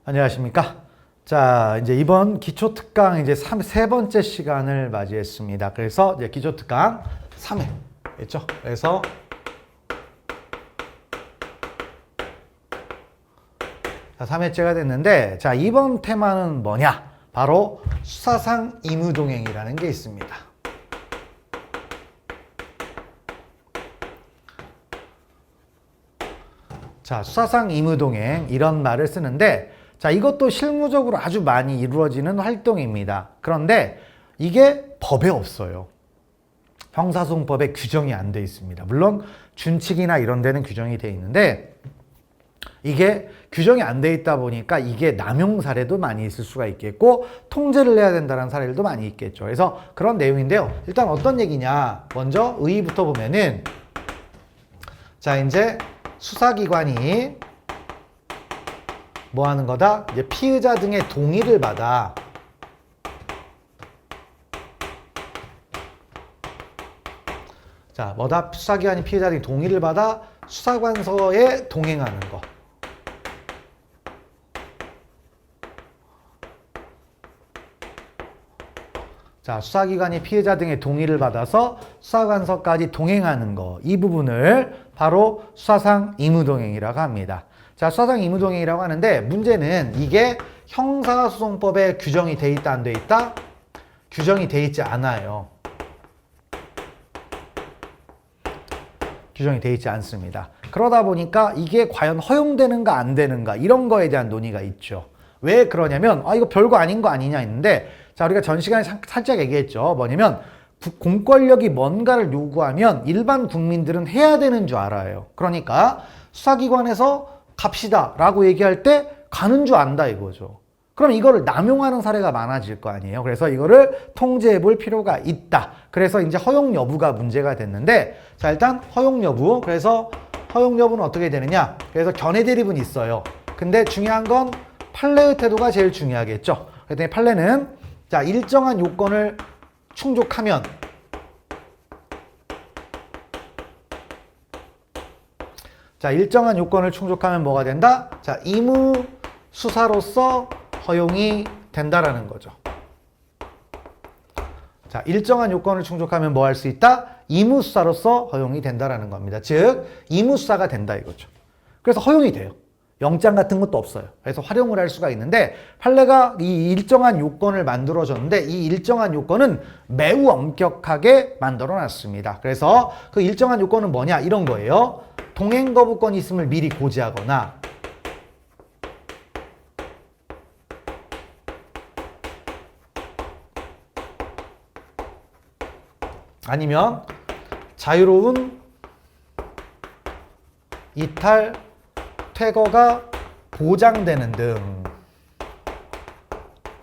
안녕하십니까. 자, 이제 이번 기초특강 이제 세 번째 시간을 맞이했습니다. 그래서 이제 기초특강 3회였죠. 그래서 자, 3회째가 됐는데, 자, 이번 테마는 뭐냐? 바로 수사상 임의동행이라는 게 있습니다. 자, 수사상 임의동행 이런 말을 쓰는데, 자, 이것도 실무적으로 아주 많이 이루어지는 활동입니다. 그런데 이게 법에 없어요. 형사소송법에 규정이 안 돼 있습니다. 물론 준칙이나 이런 데는 규정이 돼 있는데 이게 규정이 안 돼 있다 보니까 이게 남용 사례도 많이 있을 수가 있겠고 통제를 해야 된다는 사례들도 많이 있겠죠. 그래서 그런 내용인데요. 일단 어떤 얘기냐? 먼저 의의부터 보면은 자, 이제 수사기관이 뭐 하는 거다? 이제 피의자 등의 동의를 받아 자, 뭐다? 수사기관이 피의자 등의 동의를 받아 수사관서에 동행하는 거. 자, 수사기관이 피의자 등의 동의를 받아서 수사관서까지 동행하는 거. 이 부분을 바로 수사상 임의동행이라고 합니다. 자, 수사상 임의동행이라고 하는데 문제는 이게 형사소송법에 규정이 돼 있다, 안 돼 있다? 규정이 돼 있지 않아요. 규정이 돼 있지 않습니다. 그러다 보니까 이게 과연 허용되는가 안 되는가 이런 거에 대한 논의가 있죠. 왜 그러냐면 이거 별거 아닌 거 아니냐 했는데 자, 우리가 전 시간에 살짝 얘기했죠. 뭐냐면 공권력이 뭔가를 요구하면 일반 국민들은 해야 되는 줄 알아요. 그러니까 수사기관에서 갑시다 라고 얘기할 때 가는 줄 안다 이거죠. 그럼 이거를 남용하는 사례가 많아질 거 아니에요. 그래서 이거를 통제해 볼 필요가 있다. 그래서 이제 허용 여부가 문제가 됐는데 자, 일단 허용 여부. 그래서 허용 여부는 어떻게 되느냐? 그래서 견해 대립은 있어요. 근데 중요한 건 판례의 태도가 제일 중요하겠죠. 그랬더니 판례는 자, 일정한 요건을 충족하면 자, 일정한 요건을 충족하면 뭐가 된다? 자, 임의 수사로서 허용이 된다라는 거죠. 자, 일정한 요건을 충족하면 뭐 할 수 있다? 임의 수사로서 허용이 된다라는 겁니다. 즉, 임의 수사가 된다 이거죠. 그래서 허용이 돼요. 영장 같은 것도 없어요. 그래서 활용을 할 수가 있는데 판례가 이 일정한 요건을 만들어줬는데 이 일정한 요건은 매우 엄격하게 만들어 놨습니다. 그래서 그 일정한 요건은 뭐냐? 이런 거예요. 동행 거부권이 있음을 미리 고지하거나 아니면 자유로운 이탈, 퇴거가 보장되는 등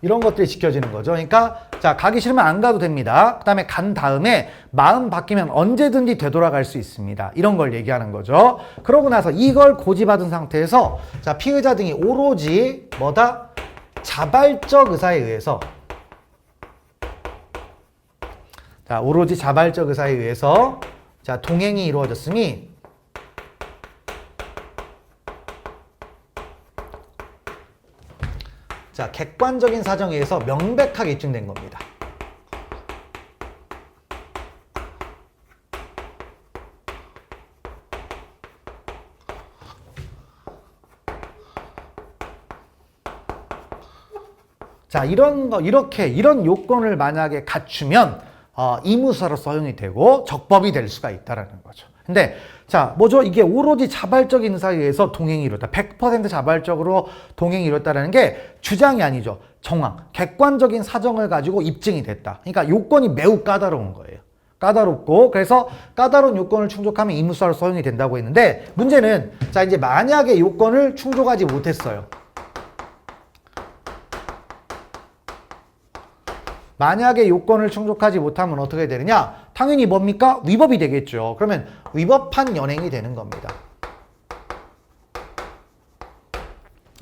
이런 것들이 지켜지는 거죠. 그러니까 자, 가기 싫으면 안 가도 됩니다. 그 다음에 간 다음에 마음 바뀌면 언제든지 되돌아갈 수 있습니다. 이런 걸 얘기하는 거죠. 그러고 나서 이걸 고지받은 상태에서 자, 피의자 등이 오로지 뭐다? 자발적 의사에 의해서 자, 오로지 자발적 의사에 의해서 자, 동행이 이루어졌으니 자, 객관적인 사정에 의해서 명백하게 입증된 겁니다. 자, 이런 요건을 만약에 갖추면 임의수사로서 허용이 되고 적법이 될 수가 있다라는 거죠. 근데 자, 뭐죠? 이게 오로지 자발적인 의사에 의해서 동행이 이뤘다. 100% 자발적으로 동행이 이뤘다라는 게 주장이 아니죠. 정황, 객관적인 사정을 가지고 입증이 됐다. 그러니까 요건이 매우 까다로운 거예요. 까다롭고 그래서 까다로운 요건을 충족하면 임의수사로서 허용이 된다고 했는데 문제는 자, 이제 만약에 요건을 충족하지 못했어요. 만약에 요건을 충족하지 못하면 어떻게 되느냐? 당연히 뭡니까? 위법이 되겠죠. 그러면 위법한 연행이 되는 겁니다.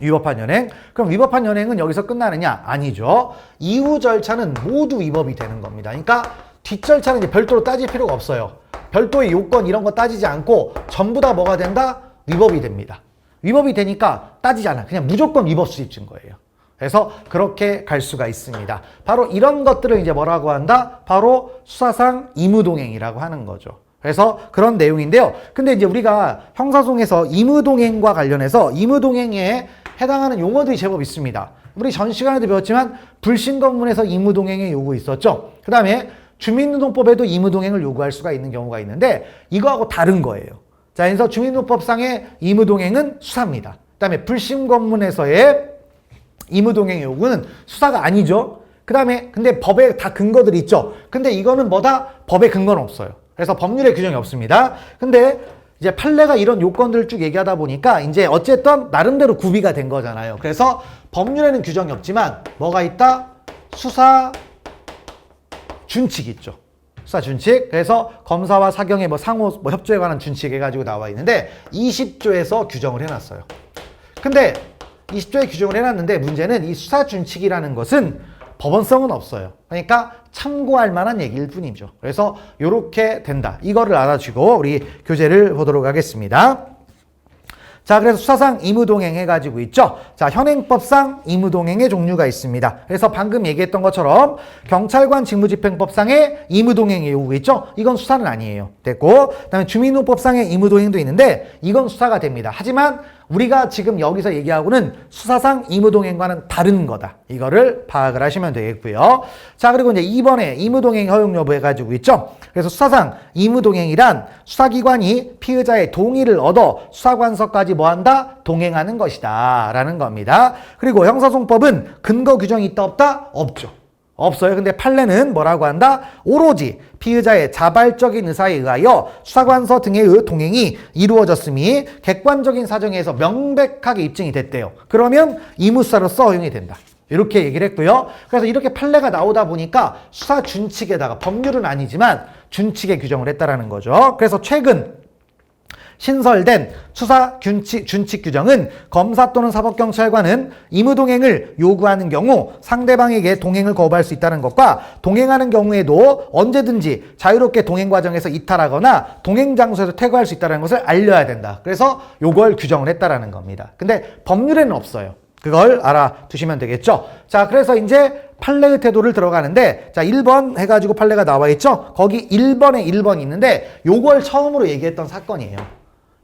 위법한 연행. 그럼 위법한 연행은 여기서 끝나느냐? 아니죠. 이후 절차는 모두 위법이 되는 겁니다. 그러니까 뒷절차는 이제 별도로 따질 필요가 없어요. 별도의 요건 이런 거 따지지 않고 전부 다 뭐가 된다? 위법이 됩니다. 위법이 되니까 따지잖아. 그냥 무조건 위법 수입증 거예요. 그래서 그렇게 갈 수가 있습니다. 바로 이런 것들을 이제 뭐라고 한다? 바로 수사상 의무동행이라고 하는 거죠. 그래서 그런 내용인데요. 근데 이제 우리가 형사소송에서 의무동행과 관련해서 의무동행에 해당하는 용어들이 제법 있습니다. 우리 전 시간에도 배웠지만 불신검문에서 의무동행의 요구 있었죠. 그 다음에 주민등록법에도 의무동행을 요구할 수가 있는 경우가 있는데 이거하고 다른 거예요. 자, 그래서 주민등록법상의 의무동행은 수사입니다. 그 다음에 불신검문에서의 의무동행의 요구는 수사가 아니죠. 그 다음에 근데 법에 다 근거들이 있죠. 근데 이거는 뭐다? 법에 근거는 없어요. 그래서 법률에 규정이 없습니다. 근데 이제 판례가 이런 요건들을 쭉 얘기하다 보니까 이제 어쨌든 나름대로 구비가 된 거잖아요. 그래서 법률에는 규정이 없지만 뭐가 있다? 수사 준칙 있죠. 수사 준칙. 그래서 검사와 사경의 상호 협조에 관한 준칙 해가지고 나와 있는데 20조에서 규정을 해놨어요. 근데 20조에 규정을 해놨는데 문제는 이 수사 준칙이라는 것은 법원성은 없어요. 그러니까 참고할 만한 얘기일 뿐이죠. 그래서 이렇게 된다. 이거를 알아주고 우리 교재를 보도록 하겠습니다. 자, 그래서 수사상 의무동행 해가지고 있죠. 자, 현행법상 의무동행의 종류가 있습니다. 그래서 방금 얘기했던 것처럼 경찰관 직무집행법상의 의무동행의 요구가 있죠. 이건 수사는 아니에요. 됐고, 그다음에 주민등록법상의 의무동행도 있는데 이건 수사가 됩니다. 하지만 우리가 지금 여기서 얘기하고는 수사상 의무동행과는 다른 거다. 이거를 파악을 하시면 되겠고요. 자, 그리고 이제 2번에 의무동행 허용 여부 해가지고 있죠. 그래서 수사상 의무동행이란 수사기관이 피의자의 동의를 얻어 수사관서까지 뭐한다? 동행하는 것이다. 라는 겁니다. 그리고 형사소송법은 근거 규정이 있다 없다? 없죠. 없어요. 근데 판례는 뭐라고 한다? 오로지 피의자의 자발적인 의사에 의하여 수사관서 등의 동행이 이루어졌음이 객관적인 사정에 의해서 명백하게 입증이 됐대요. 그러면 의무수사로서 허용이 된다. 이렇게 얘기를 했고요. 그래서 이렇게 판례가 나오다 보니까 수사 준칙에다가 법률은 아니지만 준칙에 규정을 했다라는 거죠. 그래서 최근 신설된 수사 준칙 규정은 검사 또는 사법경찰관은 의무동행을 요구하는 경우 상대방에게 동행을 거부할 수 있다는 것과 동행하는 경우에도 언제든지 자유롭게 동행 과정에서 이탈하거나 동행 장소에서 퇴거할 수 있다는 것을 알려야 된다. 그래서 요걸 규정을 했다라는 겁니다. 근데 법률에는 없어요. 그걸 알아두시면 되겠죠. 자, 그래서 이제 판례의 태도를 들어가는데, 자, 1번 해가지고 판례가 나와 있죠? 거기 1번에 1번이 있는데, 요걸 처음으로 얘기했던 사건이에요.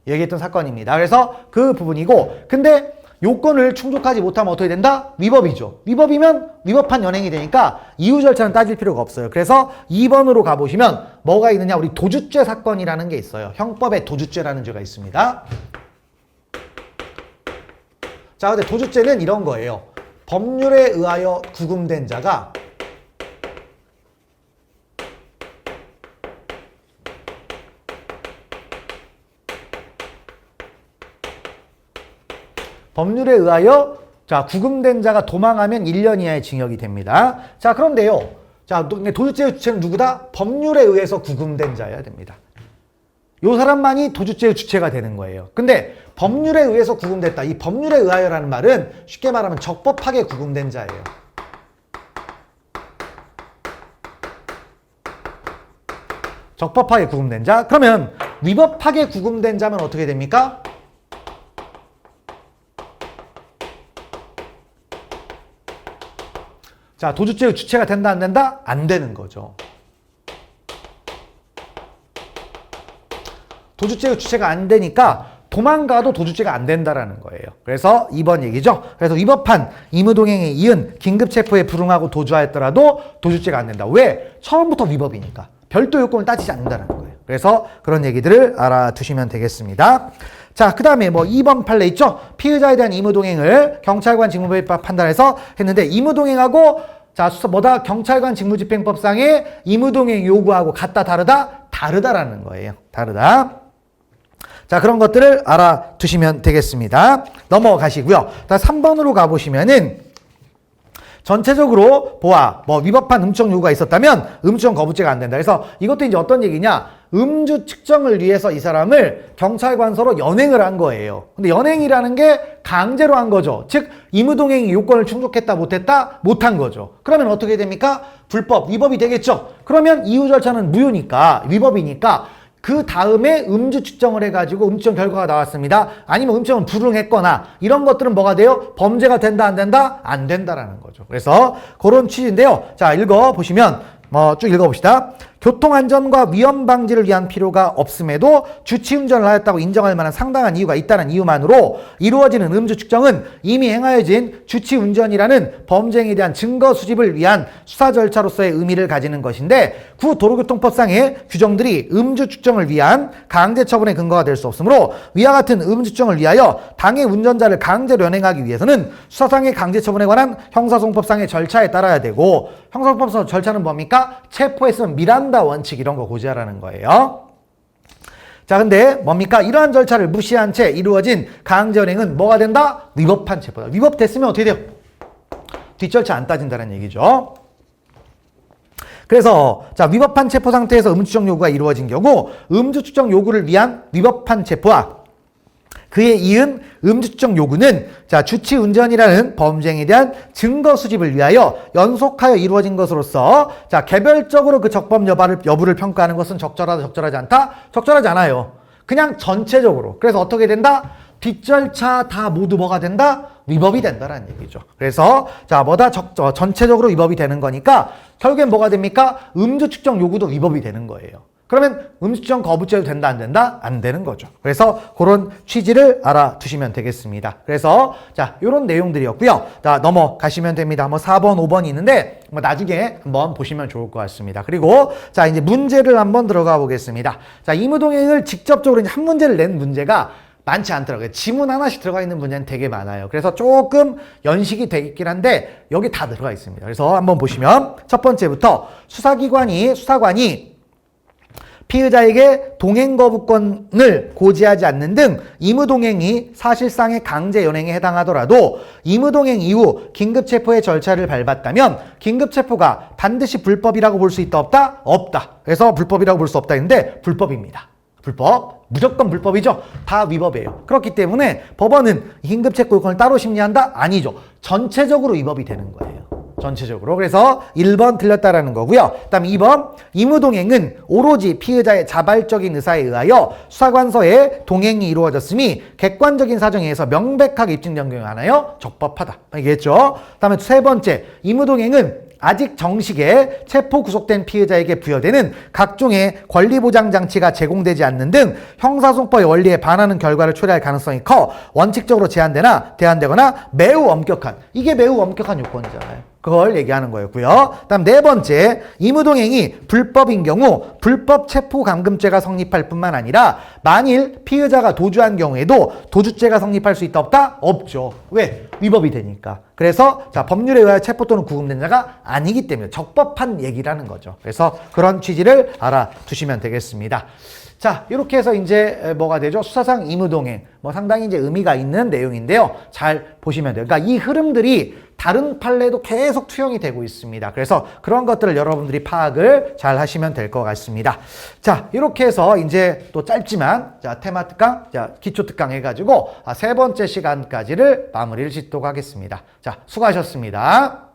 얘기했던 사건입니다. 그래서 그 부분이고, 근데 요건을 충족하지 못하면 어떻게 된다? 위법이죠. 위법이면 위법한 연행이 되니까 이유 절차는 따질 필요가 없어요. 그래서 2번으로 가보시면 뭐가 있느냐? 우리 도주죄 사건이라는 게 있어요. 형법에 도주죄라는 죄가 있습니다. 자, 근데 도주죄는 이런 거예요. 법률에 의하여 구금된 자가 법률에 의하여 구금된 자가 도망하면 1년 이하의 징역이 됩니다. 자, 그런데요. 자, 도주죄의 주체는 누구다? 법률에 의해서 구금된 자여야 됩니다. 요 사람만이 도주죄의 주체가 되는 거예요. 근데 법률에 의해서 구금됐다. 이 법률에 의하여라는 말은 쉽게 말하면 적법하게 구금된 자예요. 적법하게 구금된 자. 그러면 위법하게 구금된 자면 어떻게 됩니까? 자, 도주죄의 주체가 된다, 안 된다? 안 되는 거죠. 도주죄의 주체가 안 되니까 도망가도 도주죄가 안 된다라는 거예요. 그래서 2번 얘기죠. 그래서 위법한 의무동행에 이은 긴급체포에 불응하고 도주하였더라도 도주죄가 안 된다. 왜? 처음부터 위법이니까. 별도 요건을 따지지 않는다는 거예요. 그래서 그런 얘기들을 알아두시면 되겠습니다. 자, 그 다음에 2번 판례 있죠? 피의자에 대한 의무동행을 경찰관 직무집행법 판단해서 했는데, 의무동행하고, 자, 뭐다? 경찰관 직무집행법상의 의무동행 요구하고 같다, 다르다? 다르다라는 거예요. 다르다. 자, 그런 것들을 알아두시면 되겠습니다. 넘어가시고요. 3번으로 가보시면은, 전체적으로 위법한 음주적 요구가 있었다면 음주적 거부죄가 안 된다. 그래서 이것도 이제 어떤 얘기냐? 음주 측정을 위해서 이 사람을 경찰관서로 연행을 한 거예요. 근데 연행이라는 게 강제로 한 거죠. 즉 의무동행이 요건을 충족했다 못했다? 못한 거죠. 그러면 어떻게 됩니까? 불법, 위법이 되겠죠. 그러면 이유 절차는 무효니까, 위법이니까 그 다음에 음주 측정을 해가지고 음주측정 결과가 나왔습니다. 아니면 음주측정은 불응했거나 이런 것들은 뭐가 돼요? 범죄가 된다, 안 된다? 안 된다라는 거죠. 그래서 그런 취지인데요. 자, 읽어보시면 쭉 읽어봅시다. 교통안전과 위험 방지를 위한 필요가 없음에도 주치운전을 하였다고 인정할 만한 상당한 이유가 있다는 이유만으로 이루어지는 음주 측정은 이미 행하여진 주치운전이라는 범죄 행위에 대한 증거 수집을 위한 수사 절차로서의 의미를 가지는 것인데 구 도로교통법상의 규정들이 음주 측정을 위한 강제 처분의 근거가 될 수 없으므로 위와 같은 음주 측정을 위하여 당해 운전자를 강제로 연행하기 위해서는 수사상의 강제 처분에 관한 형사소송법상의 절차에 따라야 되고 형사소송법 절차는 뭡니까? 체포했으면 미란다 원칙 이런 거 고지하라는 거예요. 자, 근데 뭡니까? 이러한 절차를 무시한 채 이루어진 강제연행은 뭐가 된다? 위법한 체포다. 위법됐으면 어떻게 돼요? 뒷절차 안 따진다는 얘기죠. 그래서 자, 위법한 체포 상태에서 음주 측정 요구가 이루어진 경우 음주 측정 요구를 위한 위법한 체포와 그에 이은 음주 측정 요구는 자, 주치운전이라는 범죄에 대한 증거 수집을 위하여 연속하여 이루어진 것으로서 자, 개별적으로 그 적법 여부를 평가하는 것은 적절하다, 적절하지 않다? 적절하지 않아요. 그냥 전체적으로. 그래서 어떻게 된다? 뒷절차 다 모두 뭐가 된다? 위법이 된다라는 얘기죠. 그래서 자, 전체적으로 위법이 되는 거니까 결국엔 뭐가 됩니까? 음주 측정 요구도 위법이 되는 거예요. 그러면 음주 측정 거부죄도 된다, 안 된다? 안 되는 거죠. 그래서 그런 취지를 알아두시면 되겠습니다. 그래서 자, 요런 내용들이었고요. 자, 넘어가시면 됩니다. 4번, 5번이 있는데 나중에 한번 보시면 좋을 것 같습니다. 그리고 자, 이제 문제를 한번 들어가 보겠습니다. 자, 의무동행을 직접적으로 이제 한 문제를 낸 문제가 많지 않더라고요. 지문 하나씩 들어가 있는 문제는 되게 많아요. 그래서 조금 연식이 돼 있긴 한데 여기 다 들어가 있습니다. 그래서 한번 보시면 첫 번째부터 수사관이 피의자에게 동행 거부권을 고지하지 않는 등 의무동행이 사실상의 강제 연행에 해당하더라도 의무동행 이후 긴급체포의 절차를 밟았다면 긴급체포가 반드시 불법이라고 볼 수 있다, 없다? 없다. 그래서 불법이라고 볼 수 없다 했는데 불법입니다. 불법, 무조건 불법이죠. 다 위법이에요. 그렇기 때문에 법원은 긴급체포권을 따로 심리한다? 아니죠. 전체적으로 위법이 되는 거예요. 전체적으로. 그래서 1번 틀렸다라는 거고요. 그다음 2번, 의무동행은 오로지 피의자의 자발적인 의사에 의하여 수사관서에 동행이 이루어졌음이 객관적인 사정에 의해서 명백하게 입증된 경우에 하나요? 적법하다. 알겠죠? 그다음에 세 번째, 의무동행은 아직 정식에 체포 구속된 피의자에게 부여되는 각종의 권리보장 장치가 제공되지 않는 등 형사소송법의 원리에 반하는 결과를 초래할 가능성이 커 원칙적으로 제한되거나 매우 엄격한, 이게 매우 엄격한 요건이잖아요. 그걸 얘기하는 거였고요. 다음 네 번째, 의무동행이 불법인 경우 불법 체포감금죄가 성립할 뿐만 아니라 만일 피의자가 도주한 경우에도 도주죄가 성립할 수 있다, 없다? 없죠. 왜? 위법이 되니까. 그래서 자, 법률에 의하여 체포 또는 구금된 자가 아니기 때문에 적법한 얘기라는 거죠. 그래서 그런 취지를 알아두시면 되겠습니다. 자, 이렇게 해서 이제 뭐가 되죠? 수사상 의무동행. 상당히 이제 의미가 있는 내용인데요. 잘 보시면 돼요. 그러니까 이 흐름들이 다른 판례도 계속 투영이 되고 있습니다. 그래서 그런 것들을 여러분들이 파악을 잘 하시면 될 것 같습니다. 자, 이렇게 해서 이제 또 짧지만 자, 테마 특강, 자, 기초 특강 해가지고 세 번째 시간까지를 마무리를 짓도록 하겠습니다. 자, 수고하셨습니다.